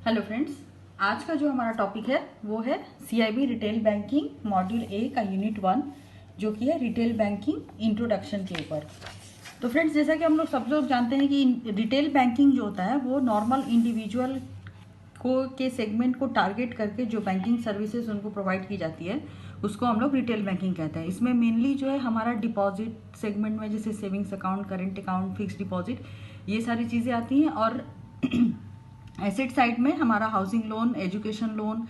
Hello friends, आज का जो हमारा टॉपिक है वो है CIB retail banking module A का यूनिट 1 जो कि है रिटेल बैंकिंग इंट्रोडक्शन के ऊपर। तो फ्रेंड्स, जैसा कि हम लोग सब लोग जानते हैं कि रिटेल बैंकिंग जो होता है वो नॉर्मल इंडिविजुअल के सेगमेंट को टारगेट करके जो बैंकिंग सर्विसेज उनको प्रोवाइड की जाती है उसको हम लोग रिटेल बैंकिंग कहते हैं। इसमें मेनली जो है हमारा डिपॉजिट सेगमेंट में जैसे savings account, current account, fix deposit, ये सारी चीज़ें आती हैं। और एसेट साइड में हमारा housing loan, education loan,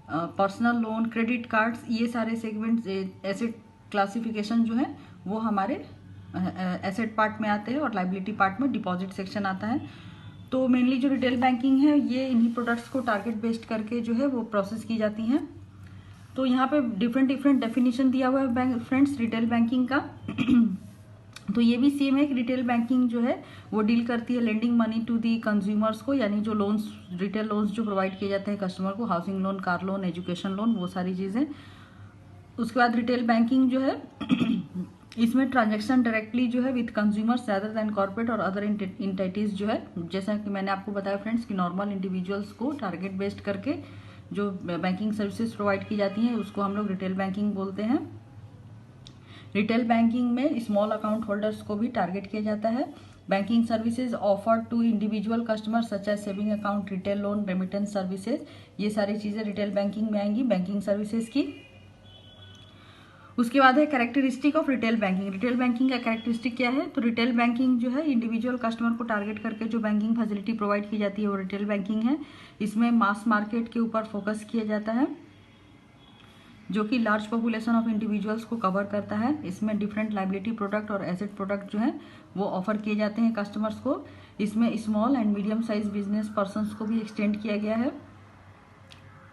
personal loan, credit cards, ये सारे सेगमेंट्स एसेट क्लासिफिकेशन जो है वो हमारे एसेट पार्ट में आते हैं और लाइबिलिटी पार्ट में डिपॉजिट सेक्शन आता है। तो मेनली जो रिटेल बैंकिंग है ये इन्हीं प्रोडक्ट्स को टारगेट बेस्ड करके जो है वो प्रोसेस की जाती हैं। तो यहाँ पे डिफरेंट डेफिनेशन दिया हुआ है फ्रेंड्स रिटेल बैंकिंग का। तो ये भी सेम है कि रिटेल बैंकिंग जो है वो डील करती है lending money to the consumers को, यानी जो लोन्स, रिटेल लोन्स जो प्रोवाइड किए जाते हैं कस्टमर को, housing loan, car loan, education loan, वो सारी चीज़ें। उसके बाद रिटेल बैंकिंग जो है इसमें ट्रांजैक्शन डायरेक्टली जो है with consumers rather than corporate और अदर एंटिटीज जो है, जैसा कि मैंने आपको बताया फ्रेंड्स कि नॉर्मल इंडिविजुअल्स को टारगेट बेस्ड करके जो बैंकिंग सर्विसेज प्रोवाइड की जाती हैं उसको हम लोग रिटेल बैंकिंग बोलते हैं। रिटेल बैंकिंग में स्मॉल अकाउंट होल्डर्स को भी टारगेट किया जाता है। Banking services offered to individual customer such as saving account, retail loan, remittance services, ये सारी चीज़ें रिटेल बैंकिंग में आएंगी बैंकिंग सर्विसेज की। उसके बाद है characteristic of retail banking. Retail banking का कैरेक्टरिस्टिक क्या है? तो रिटेल बैंकिंग जो है इंडिविजुअल कस्टमर को टारगेट करके जो बैंकिंग फैसिलिटी प्रोवाइड की जाती है वो रिटेल बैंकिंग है। इसमें मास मार्केट के ऊपर फोकस किया जाता है जो कि लार्ज पॉपुलेशन ऑफ इंडिविजुअल्स को कवर करता है। इसमें डिफरेंट लाइबिलिटी प्रोडक्ट और एसेट प्रोडक्ट जो है वो ऑफर किए जाते हैं कस्टमर्स को। इसमें small and medium size business persons को भी एक्सटेंड किया गया है।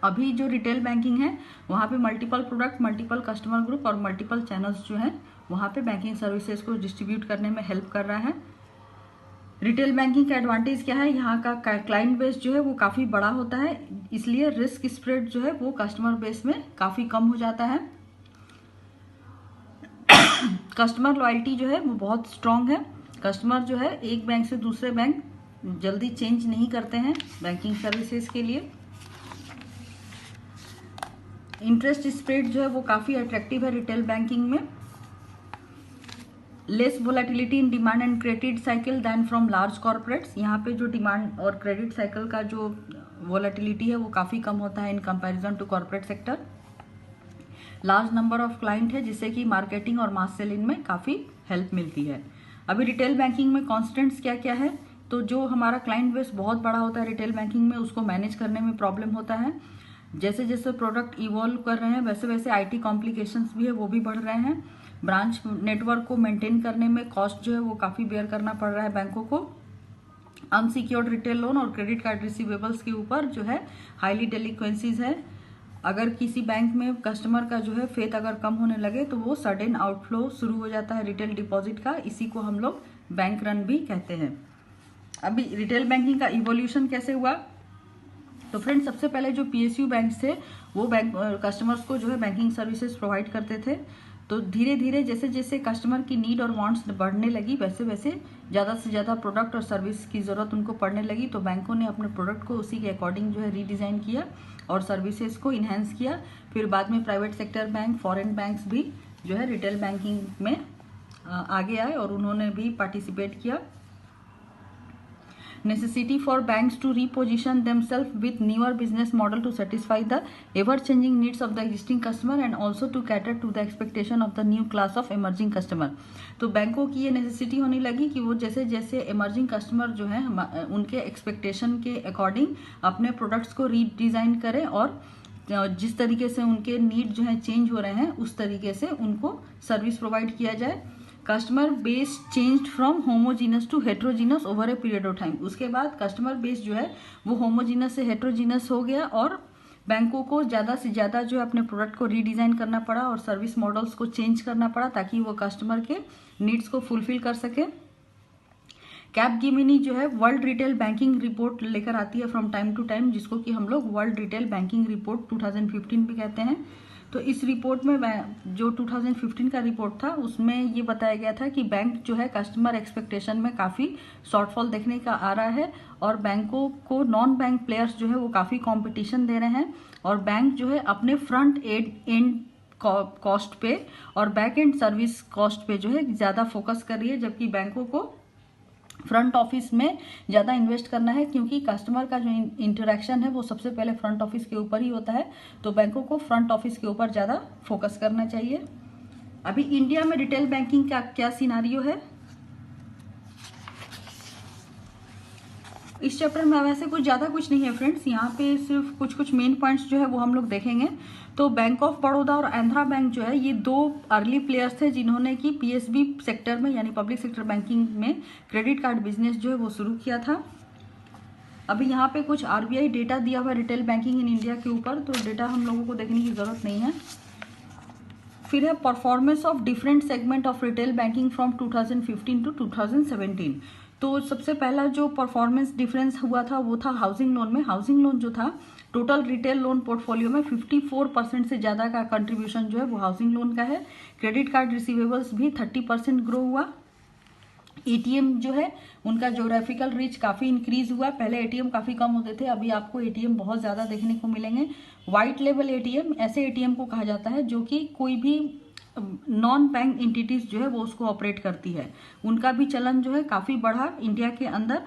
अभी जो रिटेल बैंकिंग है वहाँ पे multiple product, multiple customer group और मल्टीपल चैनल्स जो हैं वहाँ पे बैंकिंग सर्विसेज को डिस्ट्रीब्यूट करने में हेल्प कर रहा है। रिटेल बैंकिंग का एडवांटेज क्या है? यहाँ का क्लाइंट बेस जो है वो काफ़ी बड़ा होता है, इसलिए रिस्क स्प्रेड जो है वो कस्टमर बेस में काफ़ी कम हो जाता है। कस्टमर लॉयल्टी जो है वो बहुत स्ट्रांग है। कस्टमर जो है एक बैंक से दूसरे बैंक जल्दी चेंज नहीं करते हैं बैंकिंग सर्विसेज के लिए। इंटरेस्ट स्प्रेड जो है वो काफ़ी अट्रैक्टिव है रिटेल बैंकिंग में। Less volatility in demand and credit cycle than from large corporates. यहाँ पे जो डिमांड और क्रेडिट साइकिल का जो वोलेटिलिटी है वो काफ़ी कम होता है in comparison to corporate sector. Large number of client है जिससे कि मार्केटिंग और मास सेलिंग में काफ़ी हेल्प मिलती है। अभी रिटेल बैंकिंग में कॉन्स्टेंट्स क्या क्या है? तो जो हमारा क्लाइंट बेस बहुत बड़ा होता है रिटेल बैंकिंग में उसको मैनेज करने में प्रॉब्लम होता है। जैसे जैसे प्रोडक्ट इवॉल्व कर रहे हैं वैसे वैसे आईटी कॉम्प्लिकेशंस भी है वो भी बढ़ रहे हैं। ब्रांच नेटवर्क को मेंटेन करने में कॉस्ट जो है वो काफ़ी बेयर करना पड़ रहा है बैंकों को। अनसिक्योर्ड रिटेल लोन और क्रेडिट कार्ड रिसीवेबल्स के ऊपर जो है हाईली डेलिक्वेंसीज है। अगर किसी बैंक में कस्टमर का जो है फेथ अगर कम होने लगे तो वो सडन आउटफ्लो शुरू हो जाता है रिटेल डिपॉजिट का, इसी को हम लोग बैंक रन भी कहते हैं। अभी रिटेल बैंकिंग का इवोल्यूशन कैसे हुआ? तो फ्रेंड्स, सबसे पहले जो पीएसयू बैंक थे वो बैंक कस्टमर्स को जो है बैंकिंग सर्विसेज प्रोवाइड करते थे। तो धीरे धीरे जैसे जैसे कस्टमर की नीड और वांट्स बढ़ने लगी वैसे वैसे ज़्यादा से ज़्यादा प्रोडक्ट और सर्विस की ज़रूरत उनको पड़ने लगी। तो बैंकों ने अपने प्रोडक्ट को उसी के अकॉर्डिंग जो है रीडिज़ाइन किया और सर्विसेज को इन्हेंस किया। फिर बाद में private sector bank, foreign banks भी जो है रिटेल बैंकिंग में आगे आए और उन्होंने भी पार्टिसिपेट किया। Necessity for banks to reposition themselves with newer business model to satisfy the ever-changing needs of the existing customer and also to cater to the expectation of the new class of emerging customer। तो बैंकों की ये necessity होने लगी कि वो जैसे जैसे emerging customer जो है उनके एक्सपेक्टेशन के अकॉर्डिंग अपने प्रोडक्ट्स को रीडिज़ाइन करें और जिस तरीके से उनके नीड जो है चेंज हो रहे हैं उस तरीके से उनको सर्विस प्रोवाइड किया जाए। Customer base changed from homogeneous to heterogeneous over a period of time. उसके बाद कस्टमर बेस जो है वो होमोजीनस से हेट्रोजीनस हो गया और बैंकों को ज़्यादा से ज़्यादा जो है अपने प्रोडक्ट को रीडिज़ाइन करना पड़ा और सर्विस मॉडल्स को चेंज करना पड़ा ताकि वो कस्टमर के नीड्स को फुलफिल कर सके। कैपजेमिनी जो है वर्ल्ड रिटेल बैंकिंग रिपोर्ट लेकर आती है फ्रॉम टाइम टू टाइम, जिसको कि हम लोग वर्ल्ड रिटेल बैंकिंग रिपोर्ट 2015 भी कहते हैं। तो इस रिपोर्ट में जो 2015 का रिपोर्ट था उसमें ये बताया गया था कि बैंक जो है कस्टमर एक्सपेक्टेशन में काफ़ी शॉर्टफॉल देखने का आ रहा है और बैंकों को नॉन बैंक प्लेयर्स जो है वो काफ़ी कंपटीशन दे रहे हैं और बैंक जो है अपने फ्रंट एंड कॉस्ट पे और बैक एंड सर्विस कॉस्ट पे जो है ज़्यादा फोकस कर रही है, जबकि बैंकों को फ्रंट ऑफिस में ज़्यादा इन्वेस्ट करना है क्योंकि कस्टमर का जो इंटरेक्शन है वो सबसे पहले फ्रंट ऑफिस के ऊपर ही होता है। तो बैंकों को फ्रंट ऑफिस के ऊपर ज़्यादा फोकस करना चाहिए। अभी इंडिया में रिटेल बैंकिंग का क्या सिनारियो है इस चैप्टर में? वैसे कुछ ज़्यादा कुछ नहीं है फ्रेंड्स, यहाँ पे सिर्फ कुछ मेन पॉइंट्स जो है वो हम लोग देखेंगे। तो बैंक ऑफ बड़ौदा और आंध्रा बैंक जो है ये दो अर्ली प्लेयर्स थे जिन्होंने कि पीएसबी सेक्टर में यानी पब्लिक सेक्टर बैंकिंग में क्रेडिट कार्ड बिजनेस जो है वो शुरू किया था। अभी यहाँ पे कुछ आरबीआई डेटा दिया हुआ है रिटेल बैंकिंग इन इंडिया के ऊपर, तो डेटा हम लोगों को देखने की ज़रूरत नहीं है। फिर है performance of different segment of retail banking from 2015 to 2017। तो सबसे पहला जो परफॉर्मेंस डिफरेंस हुआ था वो था हाउसिंग लोन में। हाउसिंग लोन जो था टोटल रिटेल लोन पोर्टफोलियो में 54% से ज़्यादा का कंट्रीब्यूशन जो है वो हाउसिंग लोन का है। क्रेडिट कार्ड रिसीवेबल्स भी 30% ग्रो हुआ। एटीएम जो है उनका ज्योग्राफिकल रीच काफ़ी इंक्रीज हुआ। पहले एटीएम काफ़ी कम होते थे, अभी आपको एटीएम बहुत ज़्यादा देखने को मिलेंगे। वाइट लेवल एटीएम ऐसे एटीएम को कहा जाता है जो कि कोई भी नॉन बैंक एंटिटीज जो है वो उसको ऑपरेट करती है, उनका भी चलन जो है काफ़ी बढ़ा इंडिया के अंदर।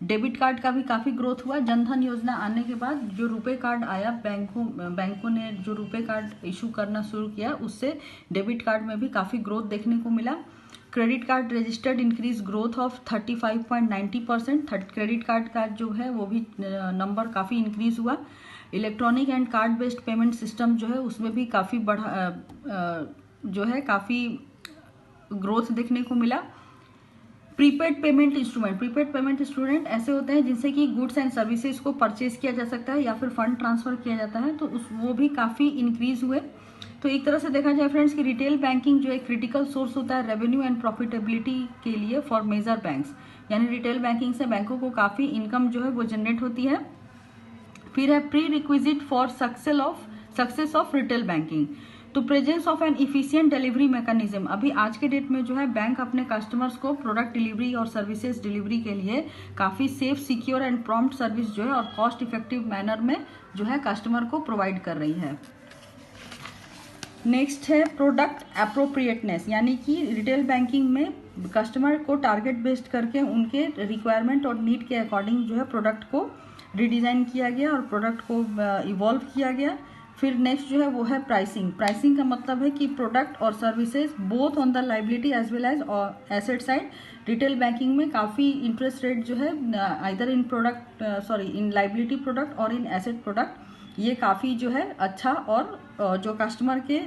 डेबिट कार्ड का भी काफ़ी ग्रोथ हुआ। जनधन योजना आने के बाद जो रुपए कार्ड आया, बैंकों ने जो रुपए कार्ड इशू करना शुरू किया उससे डेबिट कार्ड में भी काफ़ी ग्रोथ देखने को मिला। Credit card registered increase growth of 35.90%। Credit card का जो है वो भी नंबर काफ़ी इंक्रीज हुआ। Electronic and card based payment system जो है उसमें भी काफ़ी जो है काफ़ी ग्रोथ देखने को मिला। प्रीपेड पेमेंट इंस्ट्रूमेंट ऐसे होते हैं जिनसे कि गुड्स एंड सर्विसेज को परचेज किया जा सकता है या फिर फंड ट्रांसफर किया जाता है, तो वो भी काफ़ी इंक्रीज हुए। तो एक तरह से देखा जाए फ्रेंड्स कि रिटेल बैंकिंग जो एक क्रिटिकल सोर्स होता है रेवेन्यू एंड प्रॉफिटेबिलिटी के लिए फॉर मेजर बैंक्स, यानी रिटेल बैंकिंग से बैंकों को काफ़ी इनकम जो है वो जनरेट होती है। फिर है prerequisite for success of retail banking, तो presence of an efficient delivery mechanism. अभी आज के डेट में जो है बैंक अपने कस्टमर्स को प्रोडक्ट डिलीवरी और सर्विसेज डिलीवरी के लिए काफ़ी safe, secure and prompt service जो है और कॉस्ट इफेक्टिव मैनर में जो है कस्टमर को प्रोवाइड कर रही है। नेक्स्ट है प्रोडक्ट एप्रोप्रिएटनेस, यानी कि रिटेल बैंकिंग में कस्टमर को टारगेट बेस्ड करके उनके रिक्वायरमेंट और नीड के अकॉर्डिंग जो है प्रोडक्ट को रिडिज़ाइन किया गया और प्रोडक्ट को इवॉल्व किया गया। फिर नेक्स्ट जो है वो है प्राइसिंग का मतलब है कि प्रोडक्ट और services both on the liability as well as asset side. Retail banking में काफ़ी इंटरेस्ट रेट जो है आइदर इन लाइबिलिटी प्रोडक्ट और इन एसेट प्रोडक्ट, ये काफ़ी जो है अच्छा और जो कस्टमर के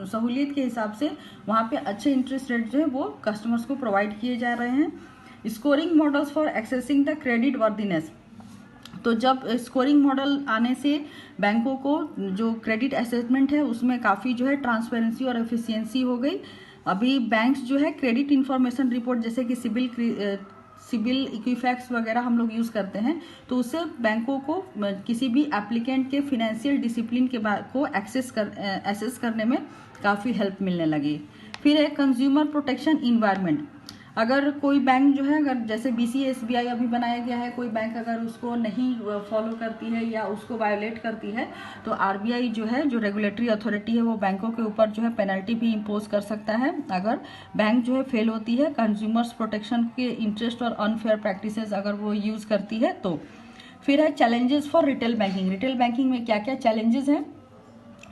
सहूलियत के हिसाब से वहाँ पे अच्छे इंटरेस्ट रेट जो है वो कस्टमर्स को प्रोवाइड किए जा रहे हैं। Scoring models for accessing the credit worthiness, तो जब स्कोरिंग मॉडल आने से बैंकों को जो क्रेडिट असेसमेंट है उसमें काफ़ी जो है ट्रांसपेरेंसी और एफिशिएंसी हो गई। अभी बैंक्स जो है क्रेडिट इन्फॉर्मेशन रिपोर्ट जैसे कि सिबिल इक्विफैक्स वगैरह हम लोग यूज़ करते हैं, तो उससे बैंकों को किसी भी एप्लीकेंट के फिनेंशियल डिसिप्लिन के को एसेस करने में काफ़ी हेल्प मिलने लगी। फिर है कंज्यूमर प्रोटेक्शन इन्वायरमेंट, अगर कोई बैंक जो है अगर जैसे BCA SBI अभी बनाया गया है, कोई बैंक अगर उसको नहीं फॉलो करती है या उसको वायोलेट करती है तो RBI जो है जो रेगुलेटरी अथॉरिटी है वो बैंकों के ऊपर जो है पेनल्टी भी इम्पोज कर सकता है अगर बैंक जो है फेल होती है कंज्यूमर्स प्रोटेक्शन के इंटरेस्ट और अनफेयर प्रैक्टिसेस अगर वो यूज़ करती है तो। फिर है चैलेंजेस फॉर रिटेल बैंकिंग में क्या क्या चैलेंजेस हैं।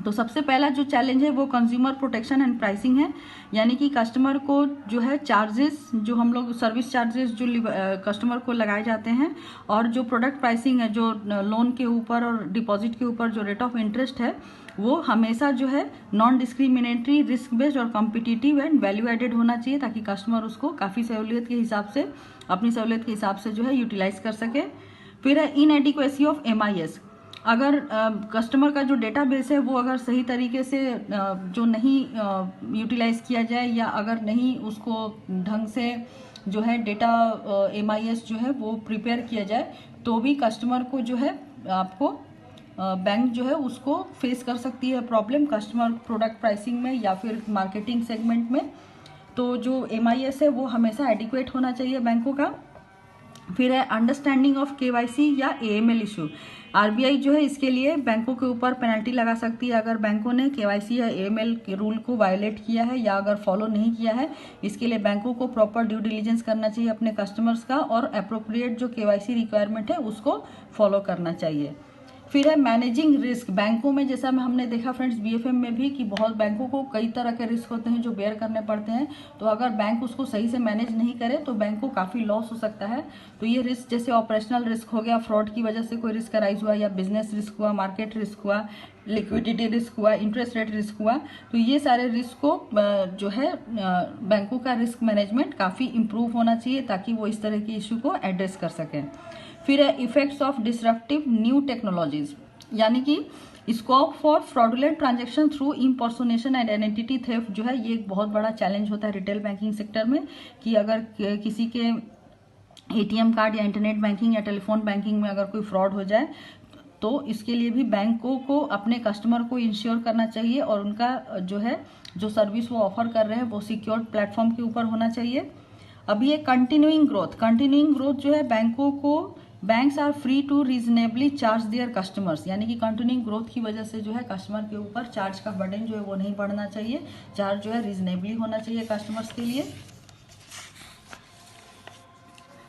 तो सबसे पहला जो चैलेंज है वो कंज्यूमर प्रोटेक्शन एंड प्राइसिंग है, यानी कि कस्टमर को जो है चार्जेस जो हम लोग सर्विस चार्जेस जो कस्टमर को लगाए जाते हैं और जो प्रोडक्ट प्राइसिंग है जो लोन के ऊपर और डिपॉजिट के ऊपर जो रेट ऑफ इंटरेस्ट है वो हमेशा जो है नॉन डिस्क्रिमिनेटरी, रिस्क बेस्ड और कॉम्पिटिटिव एंड वैल्यू एडेड होना चाहिए ताकि कस्टमर उसको काफ़ी सहूलियत के हिसाब से अपनी सहूलियत के हिसाब से जो है यूटिलाइज कर सके। फिर है इनएडिक्वेसी ऑफ MIS, अगर कस्टमर का जो डेटाबेस है वो अगर सही तरीके से जो नहीं यूटिलाइज किया जाए या अगर नहीं उसको ढंग से जो है डेटा MIS जो है वो प्रिपेयर किया जाए तो भी कस्टमर को जो है आपको बैंक जो है उसको फेस कर सकती है प्रॉब्लम कस्टमर प्रोडक्ट प्राइसिंग में या फिर मार्केटिंग सेगमेंट में। तो जो MIS है वो हमेशा एडिक्वेट होना चाहिए बैंकों का। फिर है अंडरस्टैंडिंग ऑफ KYC या AML इशू। RBI जो है इसके लिए बैंकों के ऊपर पेनल्टी लगा सकती है अगर बैंकों ने KYC या AML के रूल को वायलेट किया है या अगर फॉलो नहीं किया है। इसके लिए बैंकों को प्रॉपर ड्यू डिलीजेंस करना चाहिए अपने कस्टमर्स का और अप्रोप्रिएट जो KYC रिक्वायरमेंट है उसको फॉलो करना चाहिए। फिर है मैनेजिंग रिस्क। बैंकों में जैसा हमने देखा फ्रेंड्स BFM में भी कि बहुत बैंकों को कई तरह के रिस्क होते हैं जो बेयर करने पड़ते हैं। तो अगर बैंक उसको सही से मैनेज नहीं करे तो बैंक को काफ़ी लॉस हो सकता है। तो ये रिस्क जैसे ऑपरेशनल रिस्क हो गया, फ्रॉड की वजह से कोई रिस्क अराइज हुआ, या बिजनेस रिस्क हुआ, मार्केट रिस्क हुआ, लिक्विडिटी रिस्क हुआ, इंटरेस्ट रेट रिस्क हुआ। तो ये सारे रिस्क को जो है बैंकों का रिस्क मैनेजमेंट काफ़ी इंप्रूव होना चाहिए ताकि वो इस तरह की इशू को एड्रेस कर सकें। फिर है effects of disruptive new technologies, यानी कि scope for fraudulent transaction through impersonation and identity theft जो है ये एक बहुत बड़ा चैलेंज होता है रिटेल बैंकिंग सेक्टर में कि अगर किसी के ATM कार्ड या इंटरनेट बैंकिंग या टेलीफोन बैंकिंग में अगर कोई फ्रॉड हो जाए तो इसके लिए भी बैंकों को अपने कस्टमर को इंश्योर करना चाहिए और उनका जो है जो सर्विस वो ऑफर कर रहे हैं वो सिक्योर्ड प्लेटफॉर्म के ऊपर होना चाहिए। अभी ये कंटिन्यूइंग ग्रोथ जो है बैंकों को banks are free to reasonably charge their customers, यानी कि कंटिन्यूइंग ग्रोथ की वजह से जो है कस्टमर के ऊपर चार्ज का बर्डन जो है वो नहीं बढ़ना चाहिए। चार्ज जो है रीजनेबली होना चाहिए कस्टमर्स के लिए।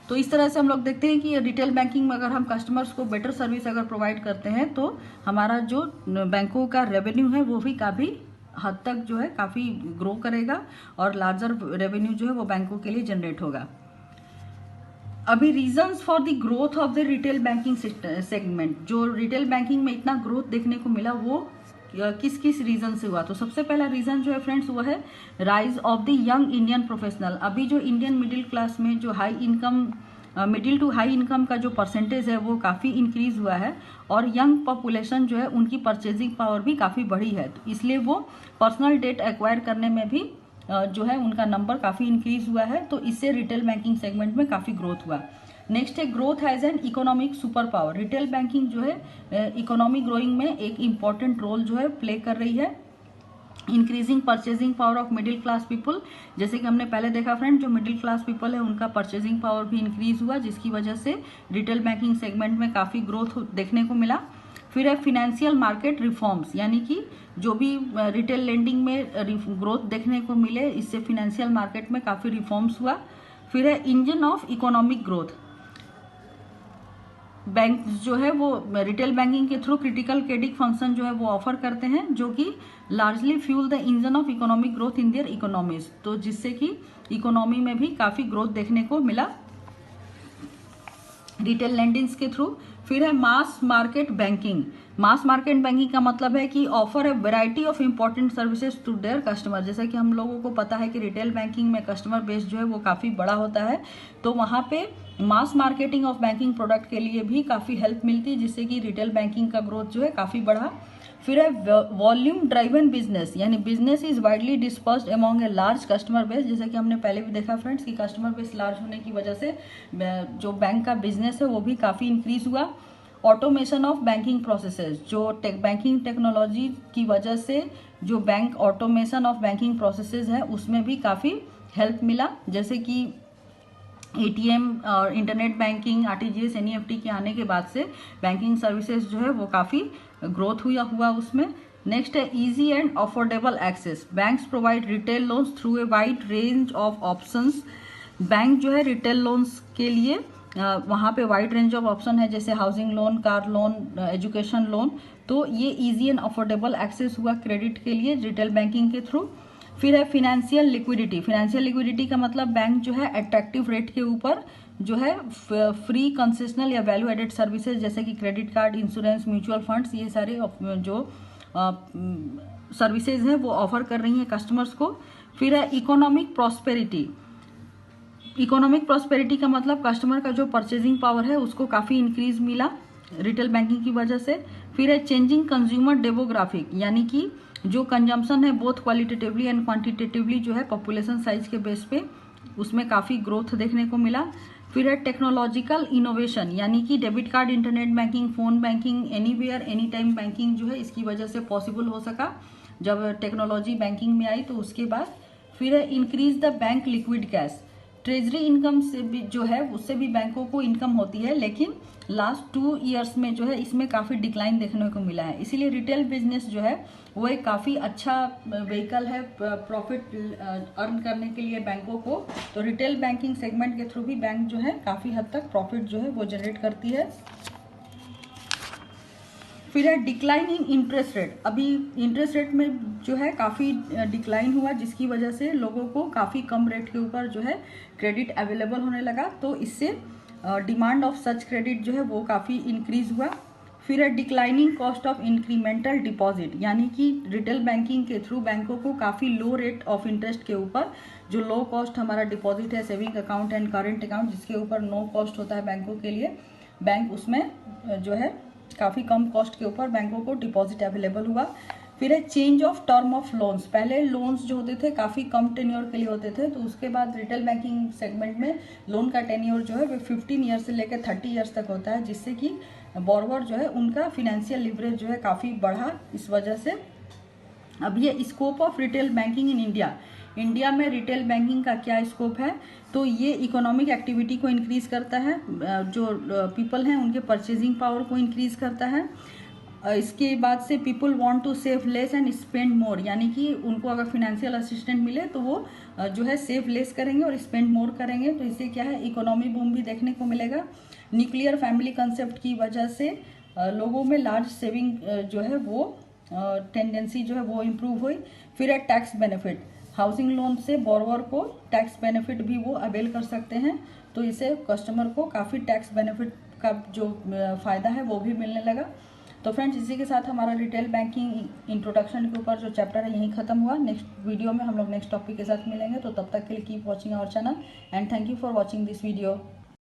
तो इस तरह से हम लोग देखते हैं कि रिटेल बैंकिंग में अगर हम कस्टमर्स को बेटर सर्विस अगर प्रोवाइड करते हैं तो हमारा जो बैंकों का रेवेन्यू है वो भी काफ़ी हद तक जो है काफ़ी ग्रो करेगा और लार्जर रेवेन्यू जो है वो बैंकों के लिए जनरेट होगा। अभी reasons for the growth of the retail banking segment, जो रिटेल बैंकिंग में इतना ग्रोथ देखने को मिला वो किस किस रीजन से हुआ। तो सबसे पहला रीजन जो है फ्रेंड्स वो है rise of the young Indian professional. अभी जो इंडियन मिडिल क्लास में जो मिडिल टू हाई इनकम का जो परसेंटेज है वो काफ़ी इंक्रीज हुआ है और यंग पॉपुलेशन जो है उनकी परचेजिंग पावर भी काफ़ी बढ़ी है। तो इसलिए वो पर्सनल डेट एक्वायर करने में भी जो है उनका नंबर काफ़ी इंक्रीज हुआ है। तो इससे रिटेल बैंकिंग सेगमेंट में काफ़ी ग्रोथ हुआ। नेक्स्ट है growth has an economic super power. Retail banking जो है इकोनॉमी ग्रोइंग में एक इम्पॉर्टेंट रोल जो है प्ले कर रही है। Increasing purchasing power of middle class people, जैसे कि हमने पहले देखा फ्रेंड जो मिडिल क्लास पीपल है उनका परचेजिंग पावर भी इंक्रीज हुआ जिसकी वजह से रिटेल बैंकिंग सेगमेंट में काफ़ी ग्रोथ देखने को मिला। फिर है फिनेंशियल मार्केट रिफॉर्म्स, यानी कि जो भी रिटेल लेंडिंग में ग्रोथ देखने को मिले इससे फिनेंशियल मार्केट में काफ़ी रिफॉर्म्स हुआ। फिर है engine of economic growth, bank जो है वो रिटेल बैंकिंग के थ्रू क्रिटिकल क्रेडिट फंक्शन जो है वो ऑफर करते हैं जो कि largely fuel the engine of economic growth in their economies, तो जिससे कि इकोनॉमी में भी काफ़ी ग्रोथ देखने को मिला रिटेल लेंडिंग्स के थ्रू। फिर है mass market banking. Mass market banking का मतलब है कि ऑफर है variety of important services to their customer. जैसा कि हम लोगों को पता है कि रिटेल बैंकिंग में कस्टमर बेस जो है वो काफ़ी बड़ा होता है, तो वहाँ पे मास मार्केटिंग ऑफ बैंकिंग प्रोडक्ट के लिए भी काफ़ी हेल्प मिलती है जिससे कि रिटेल बैंकिंग का ग्रोथ जो है काफ़ी बढ़ा। फिर है वॉल्यूम ड्राइवन बिजनेस, यानी business is widely dispersed among a large customer base. जैसा कि हमने पहले भी देखा फ्रेंड्स कि कस्टमर बेस लार्ज होने की वजह से जो बैंक का बिजनेस है वो भी काफ़ी इंक्रीज हुआ। ऑटोमेशन ऑफ बैंकिंग प्रोसेसेस, जो बैंकिंग टेक्नोलॉजी की वजह से जो bank automation of banking processes है उसमें भी काफ़ी हेल्प मिला, जैसे कि ATM और इंटरनेट बैंकिंग RTGS NEFT के आने के बाद से बैंकिंग सर्विसेज जो है वो काफ़ी ग्रोथ हुआ उसमें। नेक्स्ट है easy and affordable access. Banks provide retail loans through a wide range of options. Bank जो है रिटेल लोन्स के लिए वहाँ पे वाइड रेंज ऑफ ऑप्शन है, जैसे housing loan, car loan, education loan. तो ये इजी एंड अफोर्डेबल एक्सेस हुआ क्रेडिट के लिए रिटेल बैंकिंग के थ्रू। फिर है फिनेंशियल लिक्विडिटी। फिनेंशियल लिक्विडिटी का मतलब बैंक जो है अट्रैक्टिव रेट के ऊपर जो है फ्री कंसेशनल या वैल्यू एडेड सर्विसेज जैसे कि credit card, insurance, mutual funds, ये सारे जो सर्विसेज हैं वो ऑफर कर रही हैं कस्टमर्स को। फिर है इकोनॉमिक प्रॉस्पेरिटी। इकोनॉमिक प्रॉस्पेरिटी का मतलब कस्टमर का जो परचेजिंग पावर है उसको काफ़ी इंक्रीज मिला रिटेल बैंकिंग की वजह से। फिर है चेंजिंग कंज्यूमर डेमोग्राफिक, यानी कि जो कंजम्पशन है बोथ क्वालिटेटिवली एंड क्वांटिटेटिवली जो है पॉपुलेशन साइज के बेस पे उसमें काफ़ी ग्रोथ देखने को मिला। फिर है टेक्नोलॉजिकल इनोवेशन, यानी कि debit card, internet banking, phone banking, anywhere any time banking जो है इसकी वजह से पॉसिबल हो सका जब टेक्नोलॉजी बैंकिंग में आई। तो उसके बाद फिर है increase the bank liquid cash, treasury income से भी जो है उससे भी बैंकों को इनकम होती है, लेकिन लास्ट 2 ईयर्स में जो है इसमें काफ़ी डिक्लाइन देखने को मिला है। इसीलिए रिटेल बिजनेस जो है वो एक काफ़ी अच्छा व्हीकल है प्रॉफिट अर्न करने के लिए बैंकों को। तो रिटेल बैंकिंग सेगमेंट के थ्रू भी बैंक जो है काफ़ी हद तक प्रॉफिट जो है वो जनरेट करती है। फिर है डिक्लाइन इन इंटरेस्ट रेट, अभी इंटरेस्ट रेट में जो है काफ़ी डिक्लाइन हुआ, जिसकी वजह से लोगों को काफ़ी कम रेट के ऊपर जो है क्रेडिट अवेलेबल होने लगा। तो इससे डिमांड ऑफ सच क्रेडिट जो है वो काफ़ी इंक्रीज हुआ। फिर है declining cost of incremental deposit, यानी कि रिटेल बैंकिंग के थ्रू बैंकों को काफ़ी लो रेट ऑफ इंटरेस्ट के ऊपर जो लो कॉस्ट हमारा डिपॉजिट है, saving account and current account, जिसके ऊपर नो कॉस्ट होता है बैंकों के लिए, बैंक उसमें जो है काफ़ी कम कॉस्ट के ऊपर बैंकों को डिपॉजिट अवेलेबल हुआ। फिर है change of term of loans, पहले लोन्स जो होते थे काफ़ी कम टेन्योर के लिए होते थे, तो उसके बाद रिटेल बैंकिंग सेगमेंट में लोन का टेन्योर जो है वो 15 ईयर्स से लेकर 30 ईयर्स तक होता है, जिससे कि बोरोवर जो है उनका फिनेंशियल लिवरेज जो है काफ़ी बढ़ा। इस वजह से अब ये scope of retail banking in India में रिटेल बैंकिंग का क्या स्कोप है, तो ये इकोनॉमिक एक्टिविटी को इंक्रीज करता है, जो पीपल हैं उनके परचेजिंग पावर को इंक्रीज करता है। इसके बाद से people want to save less and spend more, यानी कि उनको अगर फिनेंशियल असिस्टेंट मिले तो वो जो है सेव लेस करेंगे और स्पेंड मोर करेंगे। तो इससे क्या है इकोनॉमी बूम भी देखने को मिलेगा। न्यूक्लियर फैमिली कंसेप्ट की वजह से लोगों में लार्ज सेविंग जो है वो टेंडेंसी जो है वो इम्प्रूव हुई। फिर है टैक्स बेनिफिट, हाउसिंग लोन से बोरोवर को टैक्स बेनिफिट भी वो अवेल कर सकते हैं, तो इससे कस्टमर को काफ़ी टैक्स बेनिफिट का जो फ़ायदा है वो भी मिलने लगा। तो फ्रेंड्स इसी के साथ हमारा रिटेल बैंकिंग इंट्रोडक्शन के ऊपर जो चैप्टर है यहीं खत्म हुआ। नेक्स्ट वीडियो में हम लोग नेक्स्ट टॉपिक के साथ मिलेंगे, तो तब तक के लिए keep watching our channel and thank you for watching this video.